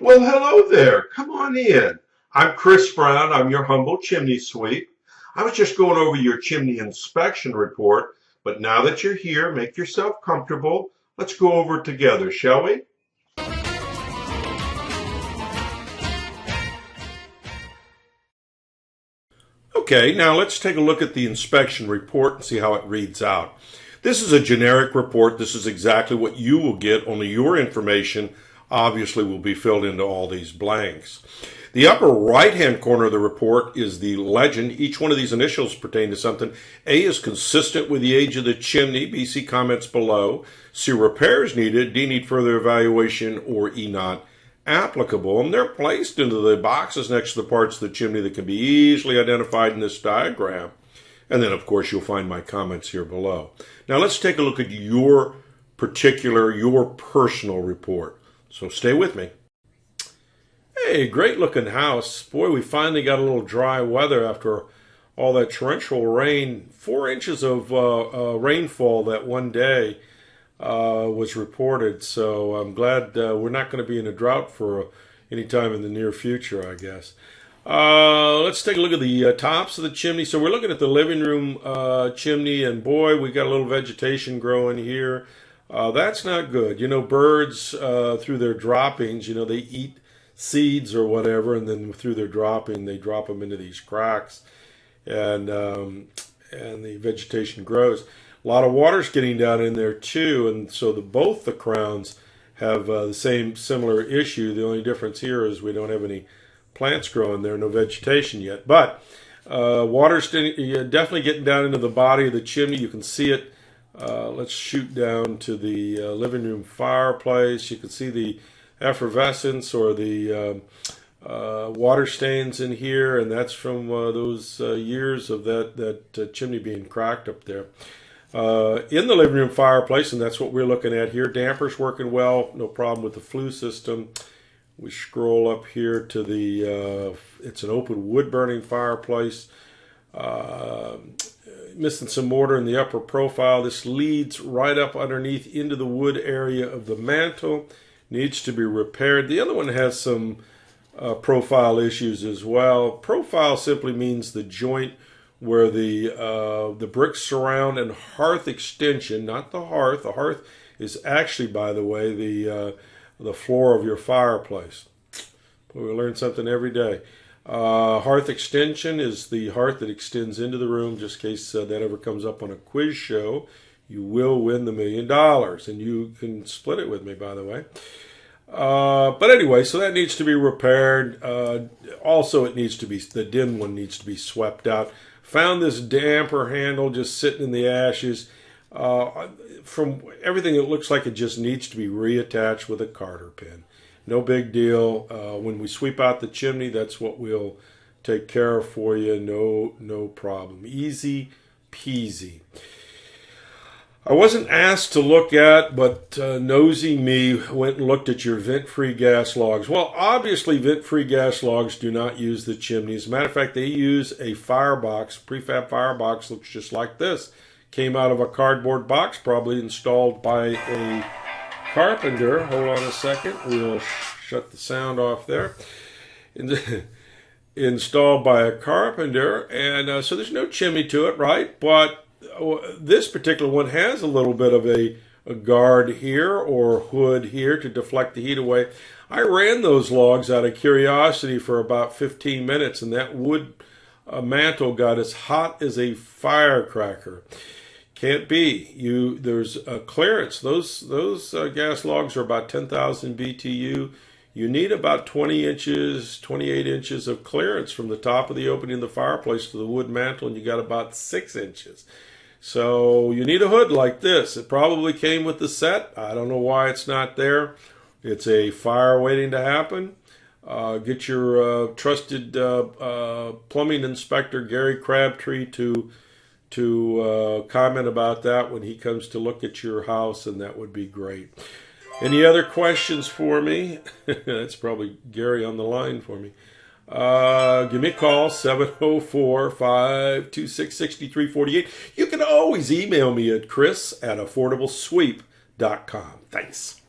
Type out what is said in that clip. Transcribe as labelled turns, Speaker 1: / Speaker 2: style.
Speaker 1: Well, hello there. Come on in. I'm Chris Brown. I'm your humble chimney sweep. I was just going over your chimney inspection report, but now that you're here, make yourself comfortable. Let's go over it together, shall we? Okay, now let's take a look at the inspection report and see how it reads out. This is a generic report. This is exactly what you will get, only your information obviously will be filled into all these blanks. The upper right-hand corner of the report is the legend. Each one of these initials pertain to something. A is consistent with the age of the chimney. B, see comments below. C, repairs needed. D, need further evaluation. Or E, not applicable. And they're placed into the boxes next to the parts of the chimney that can be easily identified in this diagram. And then, of course, you'll find my comments here below. Now, let's take a look at your personal report. So stay with me. Hey, great looking house. Boy, we finally got a little dry weather after all that torrential rain. 4 inches of rainfall that one day was reported. So I'm glad we're not going to be in a drought for any time in the near future, I guess. Let's take a look at the tops of the chimney. So we're looking at the living room chimney, and boy, we got a little vegetation growing here. That's not good. You know, birds through their droppings, you know, they eat seeds or whatever, and then through their dropping, they drop them into these cracks, and the vegetation grows. A lot of water's getting down in there too, and so both the crowns have the similar issue. The only difference here is we don't have any plants growing there, no vegetation yet. But water's definitely getting down into the body of the chimney. You can see it. Let's shoot down to the living room fireplace. You can see the effervescence or the water stains in here, and that's from those years of that chimney being cracked up there. In the living room fireplace, and that's what we're looking at here, dampers working well, no problem with the flue system. We scroll up here to the, it's an open wood burning fireplace. Missing some mortar in the upper profile. This leads right up underneath into the wood area of the mantle. Needs to be repaired. The other one has some profile issues as well. Profile simply means the joint where the bricks surround, and hearth extension, not the hearth. The hearth is actually, by the way, the floor of your fireplace. We learn something every day. Hearth extension is the hearth that extends into the room. Just in case that ever comes up on a quiz show, you will win the $1 million, and you can split it with me, by the way. But anyway, so that needs to be repaired. Also, the DIN one needs to be swept out. Found this damper handle just sitting in the ashes. From everything, it looks like it just needs to be reattached with a Carter pin. No big deal. When we sweep out the chimney, that's what we'll take care of for you. No problem. Easy peasy. I wasn't asked to look at, but nosy me went and looked at your vent-free gas logs. Well, obviously, vent-free gas logs do not use the chimney. As a matter of fact, they use a firebox. Prefab firebox looks just like this. Came out of a cardboard box, probably installed by a carpenter. Hold on a second. We'll shut the sound off there. Installed by a carpenter, and so there's no chimney to it, right? But this particular one has a little bit of a guard here or hood here to deflect the heat away. I ran those logs out of curiosity for about 15 minutes, and that wood mantle got as hot as a firecracker. Can't be. There's a clearance. Those gas logs are about 10,000 BTU. You need about 20 inches, 28 inches of clearance from the top of the opening of the fireplace to the wood mantle, and you got about 6 inches. So you need a hood like this. It probably came with the set. I don't know why it's not there. It's a fire waiting to happen. Get your trusted plumbing inspector, Gary Crabtree, to comment about that when he comes to look at your house, and that would be great. Any other questions for me? That's probably Gary on the line for me. Give me a call, 704-526-6348. You can always email me at chris@affordablesweep.com. Thanks.